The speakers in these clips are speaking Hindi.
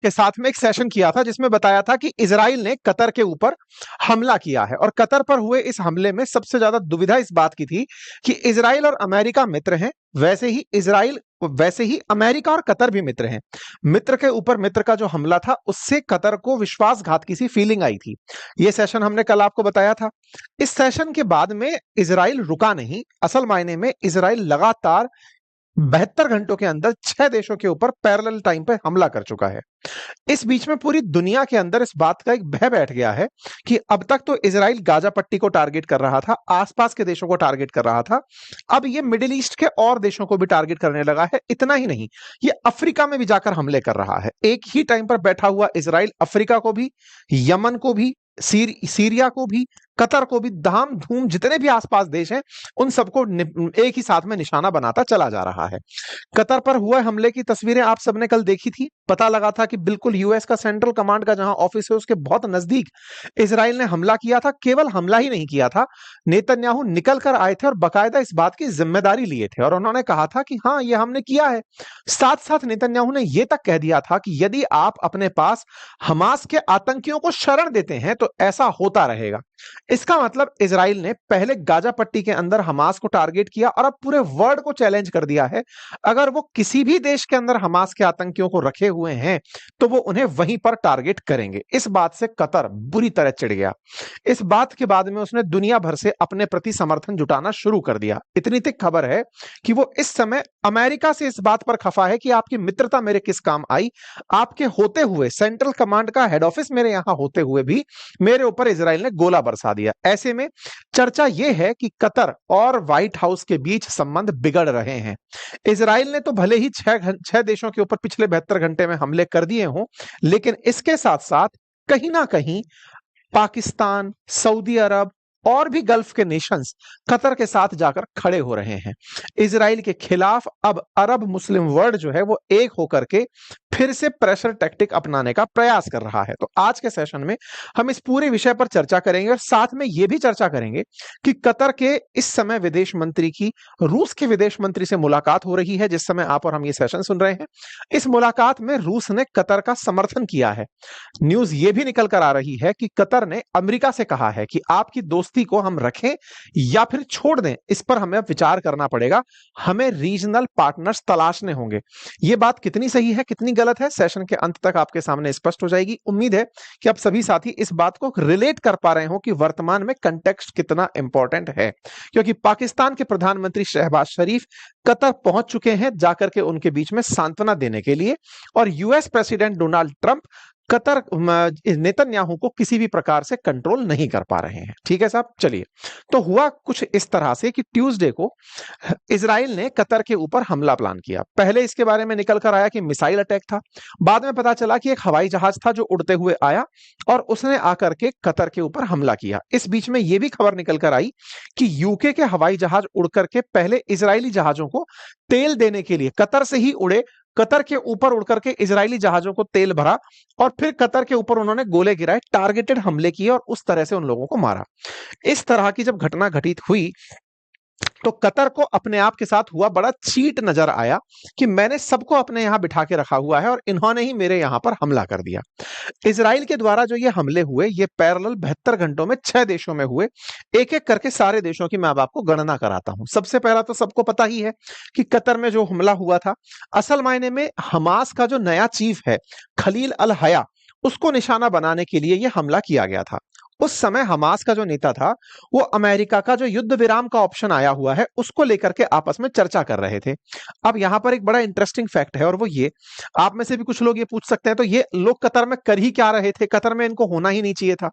के साथ में एक सेशन किया था जिसमें बताया था कि इजराइल ने कतर के ऊपर हमला किया है। और कतर पर हुए इस हमले में सबसे ज्यादा दुविधा इस बात की थी कि इजराइल और अमेरिका मित्र हैं, वैसे ही अमेरिका और कतर भी मित्र हैं। मित्र के ऊपर मित्र का जो हमला था उससे कतर को विश्वासघात की सी फीलिंग आई थी। यह सेशन हमने कल आपको बताया था। इस सेशन के बाद में इजराइल रुका नहीं, असल मायने में इजराइल लगातार 72 घंटों के अंदर 6 देशों के ऊपर पैरेलल टाइम पे हमला कर चुका है। इस बीच में पूरी दुनिया के अंदर इस बात का एक भय बैठ गया है कि अब तक तो इजराइल गाजा पट्टी को टारगेट कर रहा था, आसपास के देशों को टारगेट कर रहा था, अब ये मिडिल ईस्ट के और देशों को भी टारगेट करने लगा है। इतना ही नहीं, ये अफ्रीका में भी जाकर हमले कर रहा है। एक ही टाइम पर बैठा हुआ इजराइल अफ्रीका को भी, यमन को भी, सीरिया को भी, कतर को भी, धाम धूम जितने भी आसपास देश हैं उन सबको एक ही साथ में निशाना बनाता चला जा रहा है। कतर पर हुए हमले की तस्वीरें आप सबने कल देखी थी। पता लगा था कि बिल्कुल यूएस का सेंट्रल कमांड का जहां ऑफिस है उसके बहुत नजदीक इजराइल ने हमला किया था। केवल हमला ही नहीं किया था, नेतन्याहू निकल कर आए थे और बाकायदा इस बात की जिम्मेदारी लिए थे और उन्होंने कहा था कि हाँ, ये हमने किया है। साथ साथ नेतन्याहू ने यह तक कह दिया था कि यदि आप अपने पास हमास के आतंकियों को शरण देते हैं तो ऐसा होता रहेगा। इसका मतलब इजराइल ने पहले गाजा पट्टी के अंदर हमास को टारगेट किया और अब पूरे वर्ल्ड को चैलेंज कर दिया है, अगर वो किसी भी देश के अंदर हमास के आतंकियों को रखे हुए हैं तो वो उन्हें वहीं पर टारगेट करेंगे। इस बात से कतर बुरी तरह चिढ़ गया। इस बात के बाद में उसने दुनिया भर से अपने प्रति समर्थन जुटाना शुरू कर दिया। इतनी तक खबर है कि वो इस समय अमेरिका से इस बात पर खफा है कि आपकी मित्रता मेरे किस काम आई, आपके होते हुए सेंट्रल कमांड का हेड ऑफिस मेरे यहां होते हुए भी मेरे ऊपर इजराइल ने गोला बरसा दिया। ऐसे में चर्चा यह है कि कतर और व्हाइट हाउस के बीच संबंध बिगड़ रहे हैं। इजराइल ने तो भले ही 6 देशों के ऊपर पिछले 72 घंटे में हमले कर दिए हों, लेकिन इसके साथ साथ कहीं ना कहीं पाकिस्तान, सऊदी अरब और भी गल्फ के नेशंस कतर के साथ जाकर खड़े हो रहे हैं। इजराइल के खिलाफ अब अरब मुस्लिम वर्ल्ड जो है वो एक होकर के फिर से प्रेशर टैक्टिक अपनाने का प्रयास कर रहा है। तो आज के सेशन में हम इस पूरे विषय पर चर्चा करेंगे और साथ में यह भी चर्चा करेंगे कि कतर के इस समय विदेश मंत्री की रूस के विदेश मंत्री से मुलाकात हो रही है जिस समय आप और हम ये सेशन सुन रहे हैं। इस मुलाकात में रूस ने कतर का समर्थन किया है। न्यूज ये भी निकल कर आ रही है कि कतर ने अमेरिका से कहा है कि आपकी दोस्ती को हम रखें या फिर छोड़ दें, इस पर हमें अब विचार करना पड़ेगा, हमें रीजनल पार्टनर्स तलाशने होंगे। यह बात कितनी सही है कितनी गलत है, सेशन के अंत तक आपके सामने स्पष्ट हो जाएगी। उम्मीद है कि आप सभी साथी इस बात को रिलेट कर पा रहे हो कि वर्तमान में कंटेक्स्ट कितना इंपॉर्टेंट है, क्योंकि पाकिस्तान के प्रधानमंत्री शहबाज शरीफ कतर पहुंच चुके हैं जाकर के उनके बीच में सांत्वना देने के लिए, और US president Donald Trump Qatar Netanyahu को किसी भी प्रकार से कंट्रोल नहीं कर पा रहे हैं। ठीक है साहब, चलिए। तो हुआ कुछ इस तरह से कि ट्यूसडे को इजराइल ने कतर के ऊपर हमला प्लान किया। पहले इसके बारे में निकल कर आया कि मिसाइल अटैक था, बाद में पता चला कि एक हवाई जहाज था जो उड़ते हुए आया और उसने आकर के कतर के ऊपर हमला किया। इस बीच में यह भी खबर निकल कर आई कि यूके के हवाई जहाज उड़ करके पहले इजरायली जहाजों को तेल देने के लिए कतर से ही उड़े, कतर के ऊपर उड़कर के इजरायली जहाजों को तेल भरा और फिर कतर के ऊपर उन्होंने गोले गिराए, टारगेटेड हमले किए और उस तरह से उन लोगों को मारा। इस तरह की जब घटना घटित हुई तो कतर को अपने आप के साथ हुआ बड़ा चीट नजर आया कि मैंने सबको अपने यहां बिठा के रखा हुआ है और इन्होंने ही मेरे यहां पर हमला कर दिया। इजराइल के द्वारा जो ये हमले हुए ये पैरेलल 72 घंटों में 6 देशों में हुए। एक एक करके सारे देशों की मैं अब आपको गणना कराता हूं। सबसे पहला तो सबको पता ही है कि कतर में जो हमला हुआ था, असल मायने में हमास का जो नया चीफ है खलील अल हया, उसको निशाना बनाने के लिए यह हमला किया गया था। उस समय हमास का जो नेता था वो अमेरिका का जो युद्ध विराम का ऑप्शन आया हुआ है उसको लेकर के आपस में चर्चा कर रहे थे। अब यहां पर एक बड़ा इंटरेस्टिंग फैक्ट है और वो ये, आप में से भी कुछ लोग ये पूछ सकते हैं तो ये लोग कतर में कर ही क्या रहे थे, कतर में इनको होना ही नहीं चाहिए था।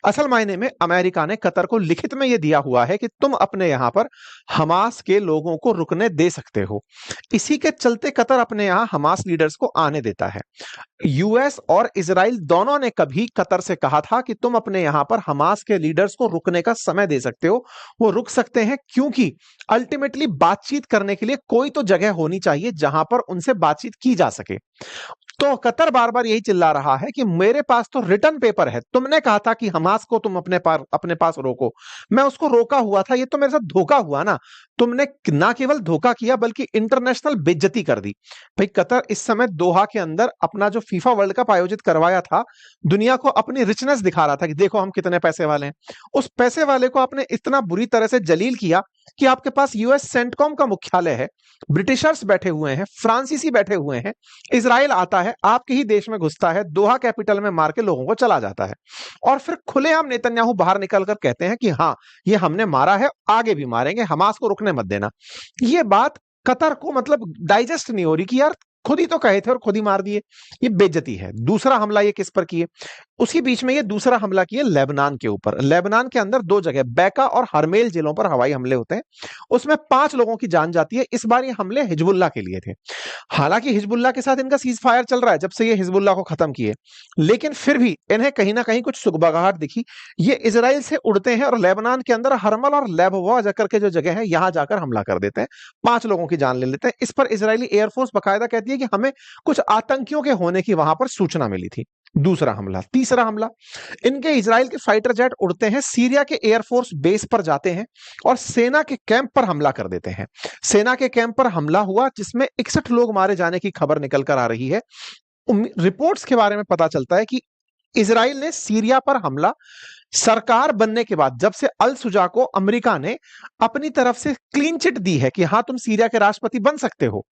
असल मायने में अमेरिका ने कतर को लिखित में ये दिया हुआ है कि तुम अपने यहां पर हमास के लोगों को रुकने दे सकते हो। इसी के चलते कतर अपने यहां हमास लीडर्स को आने देता है। यूएस और इजराइल दोनों ने कभी कतर से कहा था कि तुम अपने यहां पर हमास के लीडर्स को रुकने का समय दे सकते हो। वो रुक सकते हैं क्योंकि अल्टीमेटली बातचीत करने के लिए कोई तो जगह होनी चाहिए जहां पर उनसे बातचीत की जा सके। तो कतर बार बार यही चिल्ला रहा है कि मेरे पास तो रिटर्न पेपर है, तुमने कहा था कि हमास को तुम अपने पास रोको, मैं उसको रोका हुआ था, ये तो मेरे साथ धोखा हुआ ना, तुमने ना केवल धोखा किया बल्कि इंटरनेशनल बेइज्जती कर दी। भाई कतर इस समय दोहा के अंदर अपना जो फीफा वर्ल्ड कप आयोजित करवाया था, दुनिया को अपनी रिचनेस दिखा रहा था कि देखो हम कितने पैसे वाले हैं। उस पैसे वाले को आपने इतना बुरी तरह से जलील किया कि आपके पास यूएस सेंटकॉम का मुख्यालय है, ब्रिटिशर्स बैठे हुए हैं, फ्रांसीसी बैठे हुए हैं, इजराइल आता है, आपके ही देश में घुसता है, दोहा कैपिटल में मार के लोगों को चला जाता है, और फिर खुलेआम नेतन्याहू बाहर निकलकर कहते हैं कि हाँ ये हमने मारा है, आगे भी मारेंगे, हमास को रुकने मत देना। ये बात कतर को मतलब डाइजेस्ट नहीं हो रही कि यार खुद ही तो कहे थे और खुद ही मार दिए। ये बेइज्जती है। दूसरा हमला ये किस पर किए, उसी बीच में ये दूसरा हमला किए लेबनान के ऊपर। लेबनान के अंदर दो जगह बैका और हरमेल जिलों पर हवाई हमले होते हैं, उसमें 5 लोगों की जान जाती है। इस बार ये हमले हिजबुल्लाह के लिए थे। हालांकि हिजबुल्लाह के साथ इनका सीज फायर चल रहा है जब से ये हिजबुल्लाह को खत्म किए, लेकिन फिर भी इन्हें कहीं ना कहीं कुछ सुगबगाहट दिखी। ये इजराइल से उड़ते हैं और लेबनान के अंदर हरमल और लेबवा जाकर के जो जगह है यहां जाकर हमला कर देते हैं, 5 लोगों की जान ले लेते हैं। इस पर इजरायली एयरफोर्स बकायदा कहती है कि हमें कुछ आतंकियों के होने की वहां पर सूचना मिली थी। दूसरा हमला, तीसरा हमला, इनके इजराइल के फाइटर जेट उड़ते हैं, सीरिया के एयरफोर्स बेस पर जाते हैं और सेना के कैंप पर हमला कर देते हैं। सेना के कैंप पर हमला हुआ जिसमें 61 लोग मारे जाने की खबर निकल कर आ रही है। रिपोर्ट्स के बारे में पता चलता है कि इजराइल ने सीरिया पर हमला सरकार बनने के बाद, जब से अल सुजा को अमेरिका ने अपनी तरफ से क्लीन चिट दी है कि हां तुम सीरिया के राष्ट्रपति बन सकते हो,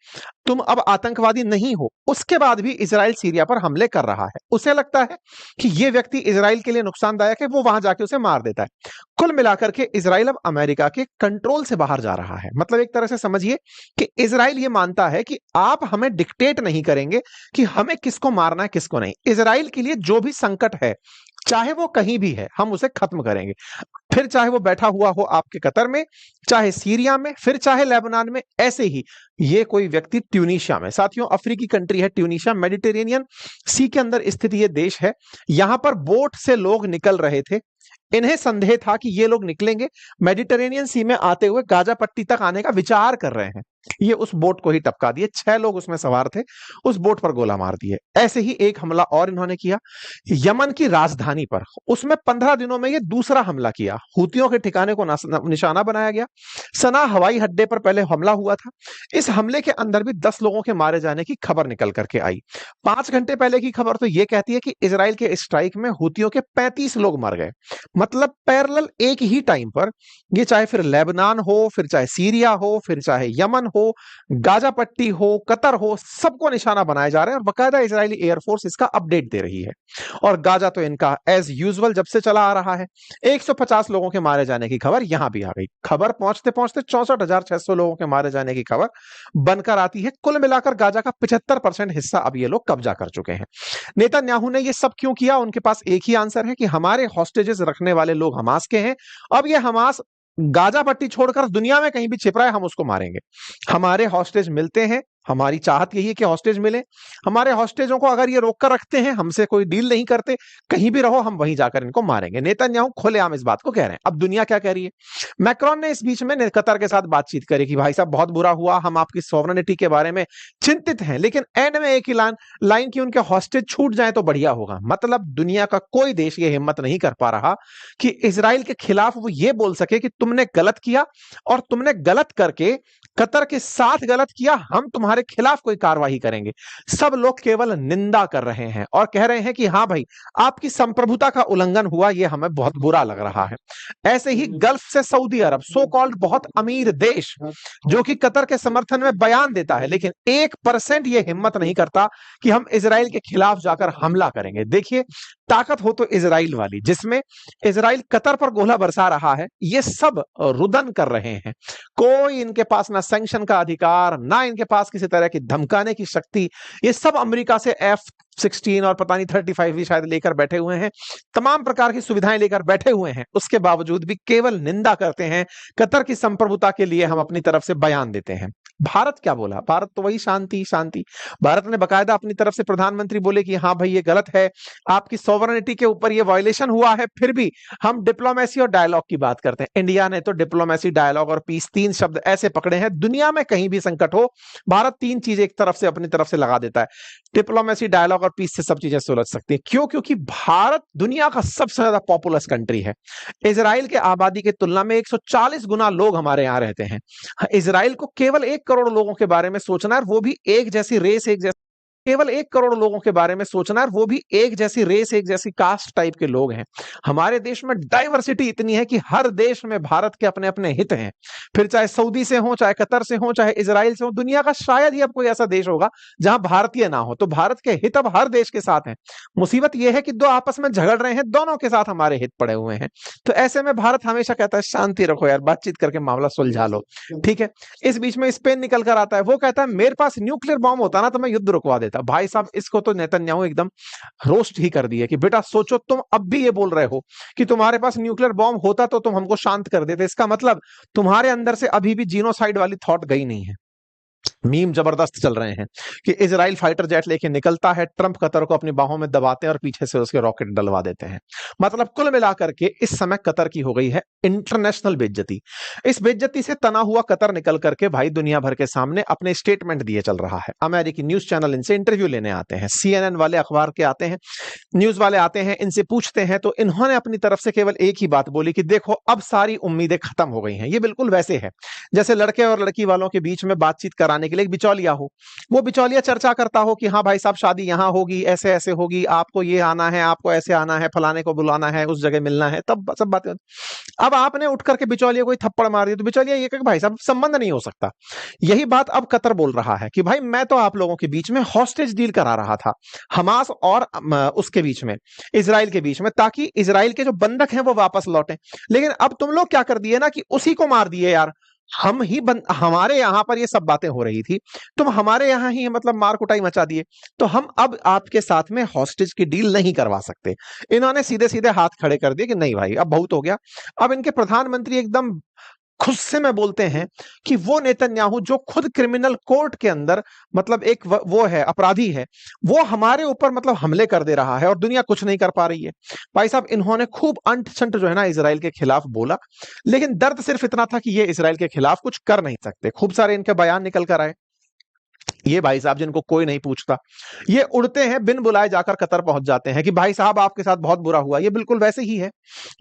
तुम अब आतंकवादी नहीं हो, उसके बाद भी इजराइल सीरिया पर हमले कर रहा है। उसे लगता है कि यह व्यक्ति इजराइल के लिए नुकसानदायक है, वो वहां जाके उसे मार देता है। कुल मिलाकर के इजराइल अब अमेरिका के कंट्रोल से बाहर जा रहा है। मतलब एक तरह से समझिए कि इजराइल ये मानता है कि आप हमें डिक्टेट नहीं करेंगे कि हमें किसको मारना है किसको नहीं। इजराइल के लिए जो भी संकट है, चाहे वो कहीं भी है, हम उसे खत्म करेंगे। फिर चाहे वो बैठा हुआ हो आपके कतर में, चाहे सीरिया में, फिर चाहे लेबनान में। ऐसे ही ये कोई व्यक्ति ट्यूनीशिया में, साथियों अफ्रीकी कंट्री है ट्यूनीशिया, मेडिटेरेनियन सी के अंदर स्थित ये देश है। यहां पर बोट से लोग निकल रहे थे, इन्हें संदेह था कि ये लोग निकलेंगे, मेडिटेरेनियन सी में आते हुए गाजा पट्टी तक आने का विचार कर रहे हैं। ये उस बोट को ही टपका दिए, 6 लोग उसमें सवार थे, उस बोट पर गोला मार दिए। ऐसे ही एक हमला और इन्होंने किया यमन की राजधानी पर, उसमें 15 दिनों में ये दूसरा हमला किया। हूतियों के ठिकाने को निशाना बनाया गया। सना हवाई अड्डे पर पहले हमला हुआ था। इस हमले के अंदर भी 10 लोगों के मारे जाने की खबर निकल करके आई। 5 घंटे पहले की खबर तो यह कहती है कि इजराइल के स्ट्राइक में हूतियों के 35 लोग मर गए। मतलब पैरेलल एक ही टाइम पर, ये चाहे फिर लेबनान हो, फिर चाहे सीरिया हो, फिर चाहे यमन हो, गाजा पट्टी हो, कतर हो, सबको निशाना बनाए जा रहे हैं और बकायदा इजरायली एयरफोर्स इसका अपडेट दे रही है। और गाजा तो इनका एज यूजुअल जब से चला आ रहा है। 150 लोगों के मारे जाने की खबर यहां भी आ गई। खबर पहुंचते पहुंचते 64,600 लोगों के मारे जाने की खबर बनकर आती है। कुल मिलाकर गाजा का 75% हिस्सा अब ये लोग कब्जा कर चुके हैं। नेतन्याहू ने ये सब क्यों किया? उनके पास एक ही आंसर है कि हमारे हॉस्टेजेस रखने वाले लोग हमास के हैं। अब ये हमास गाजा पट्टी छोड़कर दुनिया में कहीं भी छिप रहा है, हम उसको मारेंगे। हमारे हॉस्टेज मिलते हैं, हमारी चाहत यही है कि हॉस्टेज मिले। हमारे हॉस्टेजों को अगर ये रोक कर रखते हैं, हमसे कोई डील नहीं करते, कहीं भी रहो, हम वहीं जाकर इनको मारेंगे। नेतन्याहू खुलेआम इस बात को कह रहे हैं। अब दुनिया क्या कह रही है? मैक्रोन ने इस बीच में कतर के साथ बातचीत करी कि भाई साहब बहुत बुरा हुआ, हम आपकी सॉवरेनिटी के बारे में चिंतित हैं, लेकिन एंड में एक ही लाइन की उनके हॉस्टेज छूट जाए तो बढ़िया होगा। मतलब दुनिया का कोई देश ये हिम्मत नहीं कर पा रहा कि इजराइल के खिलाफ वो ये बोल सके कि तुमने गलत किया और तुमने गलत करके कतर के साथ गलत किया, हम तुम्हारे खिलाफ कोई कार्रवाई करेंगे। सब लोग केवल निंदा कर रहे हैं और कह रहे हैं कि हां भाई आपकी संप्रभुता का उल्लंघन हुआ, यह हमें बहुत बुरा लग रहा है। ऐसे ही गल्फ से सऊदी अरब, सो कॉल्ड बहुत अमीर देश, जो कि कतर के समर्थन में बयान देता है, लेकिन 1% ये हिम्मत नहीं करता कि हम इजराइल के खिलाफ जाकर हमला करेंगे। देखिए ताकत हो तो इजराइल वाली, जिसमें इजराइल कतर पर गोला बरसा रहा है, ये सब रुदन कर रहे हैं। कोई इनके पास ना सैंक्शन का अधिकार, ना इनके पास किसी तरह की धमकाने की शक्ति। ये सब अमेरिका से F-16 और पता नहीं 35 भी शायद लेकर बैठे हुए हैं, तमाम प्रकार की सुविधाएं लेकर बैठे हुए हैं। उसके बावजूद भी केवल निंदा करते हैं। कतर की संप्रभुता के लिए हम अपनी तरफ से बयान देते हैं। भारत क्या बोला? भारत तो वही शांति शांति। भारत ने बकायदा अपनी तरफ से प्रधानमंत्री बोले कि हाँ भाई ये गलत है, आपकी सॉवरेनिटी के ऊपर ये वायलेशन हुआ है, फिर भी हम डिप्लोमेसी और डायलॉग की बात करते हैं। इंडिया ने तो डिप्लोमेसी, डायलॉग और पीस, तीन शब्द ऐसे पकड़े हैं, दुनिया में कहीं भी संकट हो भारत तीन चीजें एक तरफ से अपनी तरफ से लगा देता है। डिप्लोमेसी, डायलॉग और पीस से सब चीजें सुलझ सकती है। क्यों? क्योंकि भारत दुनिया का सबसे ज्यादा पॉपुलस कंट्री है। इजराइल के आबादी की तुलना में 140 गुना लोग हमारे यहाँ रहते हैं। इजराइल को केवल 1 करोड़ लोगों के बारे में सोचना है, वो भी एक जैसी रेस, एक जैसी, केवल 1 करोड़ लोगों के बारे में सोचना है, वो भी एक जैसी रेस, एक जैसी कास्ट टाइप के लोग हैं। हमारे देश में डाइवर्सिटी इतनी है कि हर देश में भारत के अपने अपने हित हैं। फिर चाहे सऊदी से हो, चाहे कतर से हो, चाहे इजराइल से हो, दुनिया का शायद ही अब कोई ऐसा देश होगा जहां भारतीय ना हो। तो भारत के हित अब हर देश के साथ हैं। मुसीबत यह है कि दो आपस में झगड़ रहे हैं, दोनों के साथ हमारे हित पड़े हुए हैं। तो ऐसे में भारत हमेशा कहता है शांति रखो यार, बातचीत करके मामला सुलझा लो, ठीक है। इस बीच में स्पेन निकल कर आता है, वो कहता है मेरे पास न्यूक्लियर बॉम्ब होता ना तो मैं युद्ध रुकवा देता। भाई साहब, इसको तो नेतन्याहू एकदम रोस्ट ही कर दिया कि बेटा सोचो, तुम अब भी ये बोल रहे हो कि तुम्हारे पास न्यूक्लियर बॉम्ब होता तो तुम हमको शांत कर देते। इसका मतलब तुम्हारे अंदर से अभी भी जीनोसाइड वाली थॉट गई नहीं है। मीम जबरदस्त चल रहे हैं कि इजराइल फाइटर जेट लेके निकलता है, ट्रंप कतर को अपनी बाहों में दबाते हैं और पीछे से उसके रॉकेट डलवा देते हैं। मतलब कुल मिलाकर के इस समय कतर की हो गई है इंटरनेशनल बेइज्जती। इस बेइज्जती से तना हुआ कतर निकल करके भाई दुनिया भर के सामने अपने स्टेटमेंट दिए चल रहा है। अमेरिकी न्यूज चैनल इनसे इंटरव्यू लेने आते हैं, CNN वाले अखबार के आते हैं, न्यूज वाले आते हैं, इनसे पूछते हैं, तो इन्होंने अपनी तरफ से केवल एक ही बात बोली कि देखो अब सारी उम्मीदें खत्म हो गई हैं। ये बिल्कुल वैसे है जैसे लड़के और लड़की वालों के बीच में बातचीत कराने के लिए एक बिचौलिया हो, वो बिचौलिया चर्चा करता हो कि हाँ भाई साहब शादी यहाँ होगी, ऐसे ऐसे होगी, आपको ये आना है, आपको ऐसे आना है, फलाने को बुलाना है, उस जगह मिलना है, तब सब बातें। अब आपने उठ करके बिचौलिया कोई थप्पड़ मार दिया तो बिचौलिया ये कहे भाई साहब संबंध नहीं हो सकता। यही बात अब कतर बोल रहा है कि भाई मैं तो आप लोगों के बीच में हॉस्टेज डील करा रहा था, हमास और उसके बीच में, इजराइल के बीच में, ताकि इजराइल के जो बंधक हैं वो वापस लौटे। लेकिन अब तुम लोग क्या कर दिए ना कि उसी को मार दिए यार। हमारे यहां पर ये सब बातें हो रही थी, तुम हमारे यहां ही मतलब मार कुटाई मचा दिए, तो हम अब आपके साथ में हॉस्टेज की डील नहीं करवा सकते। इन्होंने सीधे सीधे हाथ खड़े कर दिए कि नहीं भाई अब बहुत हो गया। अब इनके प्रधानमंत्री एकदम गुस्से में बोलते हैं कि वो नेतन्याहू जो खुद क्रिमिनल कोर्ट के अंदर मतलब एक वो है, अपराधी है, वो हमारे ऊपर मतलब हमले कर दे रहा है और दुनिया कुछ नहीं कर पा रही है। भाई साहब इन्होंने खूब अंट शंट जो है ना इजराइल के खिलाफ बोला, लेकिन दर्द सिर्फ इतना था कि ये इजराइल के खिलाफ कुछ कर नहीं सकते। खूब सारे इनके बयान निकल कर आए। ये भाई साहब जिनको कोई नहीं पूछता, ये उड़ते हैं बिन बुलाए जाकर कतर पहुंच जाते हैं कि भाई साहब आपके साथ बहुत बुरा हुआ। ये बिल्कुल वैसे ही है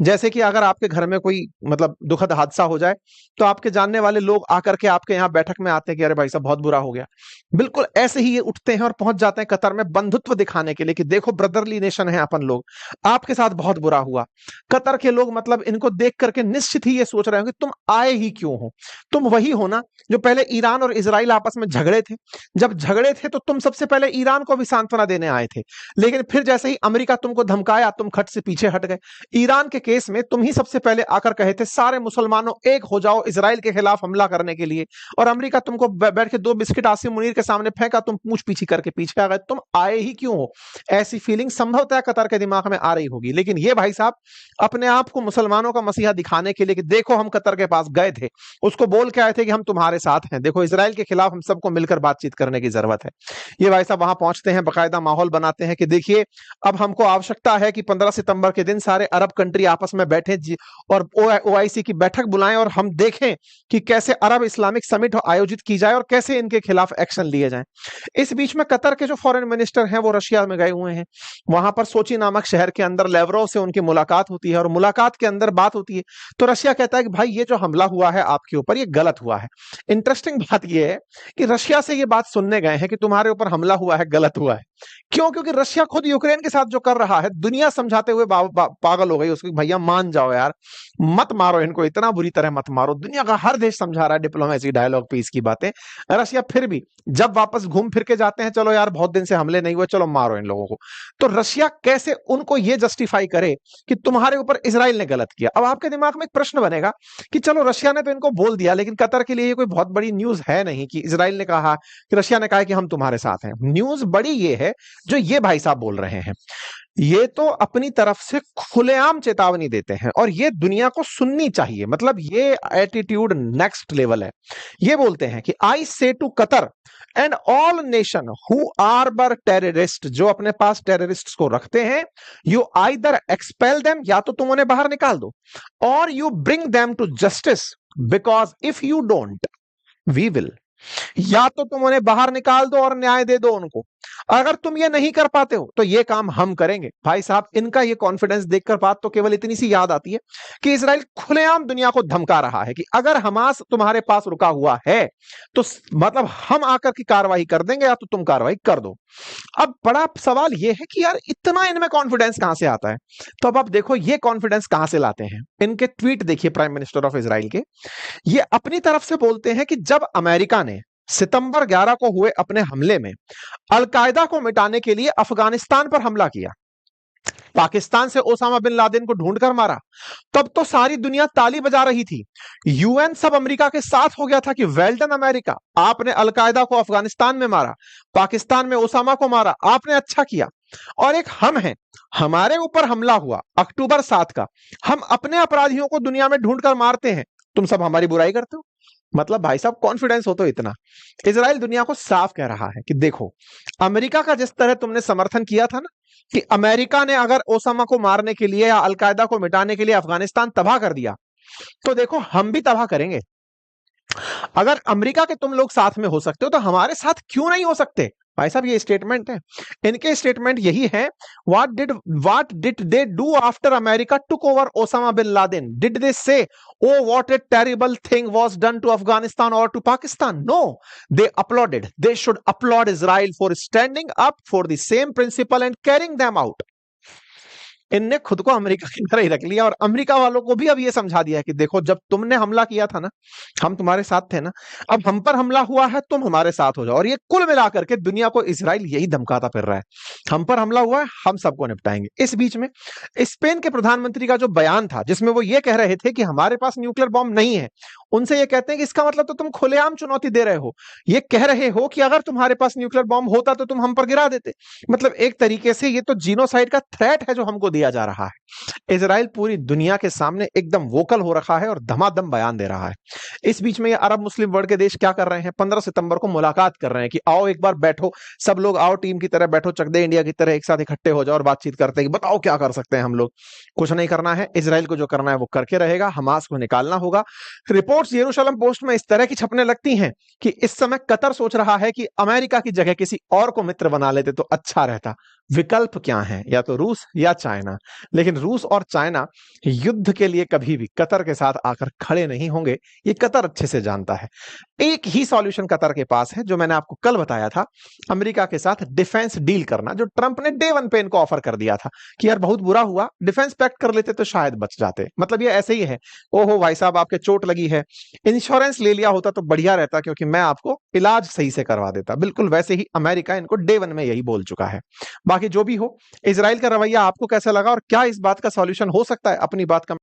जैसे कि अगर आपके घर में कोई मतलब दुखद हादसा हो जाए तो आपके जानने वाले लोग आकर के आपके यहाँ बैठक में आते हैं कि अरे भाई साहब बहुत बुरा हो गया। बिल्कुल ऐसे ही ये उठते हैं और पहुंच जाते हैं कतर में बंधुत्व दिखाने के लिए कि देखो ब्रदरली नेशन है अपन लोग, आपके साथ बहुत बुरा हुआ। कतर के लोग मतलब इनको देख करके निश्चित ही ये सोच रहे हो कि तुम आए ही क्यों हो। तुम वही हो ना जो पहले ईरान और इजराइल आपस में झगड़े थे। जब झगड़े थे तो तुम सबसे पहले ईरान को भी सांत्वना देने आए थे, लेकिन फिर जैसे ही अमेरिका तुमको धमकाया तुम खट से पीछे हट गए। ईरान के केस में तुम ही सबसे पहले आकर कहे थे सारे मुसलमानों एक हो जाओ इजराइल के खिलाफ हमला करने के लिए, और अमेरिका तुमको बैठ के 2 बिस्किट आसिम मुनीर के सामने फेंका, तुम पूछ पीछी करके पीछे आ गए। तुम आए ही क्यों हो, ऐसी फीलिंग संभवतः कतर के दिमाग में आ रही होगी। लेकिन ये भाई साहब अपने आप को मुसलमानों का मसीहा दिखाने के लिए कि देखो हम कतर के पास गए थे, उसको बोल के आए थे कि हम तुम्हारे साथ हैं, देखो इजराइल के खिलाफ हम सबको मिलकर बातचीत करने की जरूरत है। ये भाई साहब वहां पहुंचते हैं, बकायदा माहौल बनाते हैं कि देखिए अब हमको आवश्यकता है कि 15 सितंबर के दिन सारे अरब कंट्री आपस में बैठे और OIC की बैठक बुलाएं और हम देखें कि कैसे अरब इस्लामिक समिट आयोजित की जाए और कैसे इनके खिलाफ एक्शन लिए जाएं। इस बीच में कतर के जो फॉरेन मिनिस्टर हैं वो रशिया में गए हुए हैं। वहां पर सोची नामक शहर के अंदर लेवरोव से उनकी मुलाकात होती है और मुलाकात के अंदर बात होती है तो रशिया कहता है कि भाई ये जो हमला हुआ है आपके ऊपर ये गलत हुआ है। इंटरेस्टिंग बात यह है कि रशिया से ये बात सुनने गए हैं कि तुम्हारे ऊपर हमला हुआ है, गलत हुआ है। क्यों? क्योंकि रशिया खुद यूक्रेन के साथ जो कर रहा है दुनिया समझाते हुए पागल हो गई उसकी, भैया मान जाओ यार, मत मारो इनको, इतना बुरी तरह मत मारो। दुनिया का हर देश समझा रहा है डिप्लोमेसी, डायलॉग, पीस की बातें। रशिया फिर भी जब वापस घूम फिर के जाते हैं, चलो यार बहुत दिन से हमले नहीं हुए, चलो मारो इन लोगों को। तो रशिया कैसे उनको ये जस्टिफाई करे कि तुम्हारे ऊपर इजराइल ने गलत किया। अब आपके दिमाग में एक प्रश्न बनेगा कि चलो रशिया ने तो इनको बोल दिया, लेकिन कतर के लिए ये कोई बहुत बड़ी न्यूज है नहीं कि इजराइल ने कहा कि रशिया ने कहा कि हम तुम्हारे साथ हैं। न्यूज बड़ी ये है जो ये भाई साहब बोल रहे हैं। ये तो अपनी तरफ से खुलेआम चेतावनी देते हैं और ये दुनिया को सुननी चाहिए। मतलब ये एटीट्यूड नेक्स्ट लेवल है। ये बोलते हैं कि I say to Qatar and all nation who are bar terrorist, जो अपने पास टेररिस्ट को रखते हैं, यू आइदर एक्सपेल देम, या तो तुम उन्हें बाहर निकाल दो, और you bring them to justice, because if you don't we will. या तो तुम उन्हें बाहर निकाल दो और न्याय दे दो उनको, अगर तुम ये नहीं कर पाते हो तो ये काम हम करेंगे। भाई साहब, इनका ये कॉन्फिडेंस देखकर बात तो केवल इतनी सी याद आती है कि इजराइल खुलेआम दुनिया को धमका रहा है कि अगर हमास तुम्हारे पास रुका हुआ है तो मतलब हम आकर की कार्रवाई कर देंगे, या तो तुम कार्रवाई कर दो। अब बड़ा सवाल यह है कि यार इतना इनमें कॉन्फिडेंस कहां से आता है? तो अब आप देखो ये कॉन्फिडेंस कहां से लाते हैं। इनके ट्वीट देखिए प्राइम मिनिस्टर ऑफ इजराइल के। ये अपनी तरफ से बोलते हैं कि जब अमेरिका ने सितंबर 11 को हुए अपने हमले में अलकायदा को मिटाने के लिए अफगानिस्तान पर हमला किया, पाकिस्तान से ओसामा बिन लादेन को ढूंढकर मारा, तब तो सारी दुनिया ताली बजा रही थी। यूएन सब अमेरिका के साथ हो गया था कि वेल डन अमेरिका, आपने अलकायदा को अफगानिस्तान में मारा, पाकिस्तान में ओसामा को मारा, आपने अच्छा किया। और एक हम हैं, हमारे ऊपर हमला हुआ अक्टूबर 7 का, हम अपने अपराधियों को दुनिया में ढूंढकर मारते हैं, तुम सब हमारी बुराई करते हो। मतलब भाई साहब, कॉन्फिडेंस हो तो इतना। इजराइल दुनिया को साफ कह रहा है कि देखो, अमेरिका का जिस तरह तुमने समर्थन किया था ना कि अमेरिका ने अगर ओसामा को मारने के लिए या अलकायदा को मिटाने के लिए अफगानिस्तान तबाह कर दिया, तो देखो हम भी तबाह करेंगे। अगर अमेरिका के तुम लोग साथ में हो सकते हो तो हमारे साथ क्यों नहीं हो सकते? भाई साहब, ये स्टेटमेंट है इनके, स्टेटमेंट यही है। What did they do after America took over Osama bin Laden? Did they say oh what a terrible thing was done to Afghanistan और to Pakistan? No, they applauded. They should applaud Israel for standing up for the same principle and carrying them out. इनने खुद को अमेरिका की तरह ही रख लिया और अमेरिका वालों को भी अब ये समझा दिया कि देखो, जब तुमने हमला किया था ना, हम तुम्हारे साथ थे ना, अब हम पर हमला हुआ है, तुम हमारे साथ हो जाओ। और ये कुल मिलाकर के दुनिया को इजराइल यही धमकाता फिर रहा है, हम पर हमला हुआ है, हम सबको निपटाएंगे। इस बीच में स्पेन के प्रधानमंत्री का जो बयान था जिसमें वो ये कह रहे थे कि हमारे पास न्यूक्लियर बॉम्ब नहीं है, उनसे ये कहते हैं कि इसका मतलब तो तुम खुलेआम चुनौती दे रहे हो। ये कह रहे हो कि अगर तुम्हारे पास न्यूक्लियर बॉम्ब होता तो तुम हम पर गिरा देते। मतलब एक तरीके से ये तो जीनोसाइड का थ्रेट है जो हमको दिया जा रहा है। इजराइल पूरी दुनिया के सामने एकदम वोकल हो रखा है और धमाधम बयान दे रहा है। इस बीच में ये अरब मुस्लिम वर्ल्ड के देश क्या कर रहे हैं? 15 सितंबर को मुलाकात कर रहे हैं कि आओ एक बार बैठो, सब लोग आओ, टीम की तरह बैठो, चक दे इंडिया की तरह एक साथ इकट्ठे हो जाओ और बातचीत करते हैं कि बताओ क्या कर सकते हैं हम लोग। कुछ नहीं करना है, इजराइल को जो करना है वो करके रहेगा, हमास को निकालना होगा। रिपोर्ट्स यरूशलेम पोस्ट में इस तरह की छपने लगती हैं कि इस समय कतर सोच रहा है कि अमेरिका की जगह किसी और को मित्र बना लेते तो अच्छा रहता। विकल्प क्या है? या तो रूस या चाइना। लेकिन रूस और चाइना युद्ध के लिए कभी भी कतर के साथ आकर खड़े नहीं होंगे, ये कतर अच्छे से जानता है। एक ही सॉल्यूशन कतर के पास है, जो मैंने आपको कल बताया था, अमेरिका के साथ डिफेंस डील करना, जो ट्रंप ने डे वन पे इनको ऑफर कर दिया था कि यार बहुत बुरा हुआ, डिफेंस पैक्ट कर लेते तो शायद बच जाते। मतलब ये ऐसे ही है, ओहो भाई साहब आपके चोट लगी है, इंश्योरेंस ले लिया होता तो बढ़िया रहता, क्योंकि मैं आपको इलाज सही से करवा देता। बिल्कुल वैसे ही अमेरिका इनको डे वन में यही बोल चुका है। बाकी जो भी हो, इजराइल का रवैया आपको कैसा लगा और क्या इस बात का सॉल्यूशन हो सकता है? अपनी बात का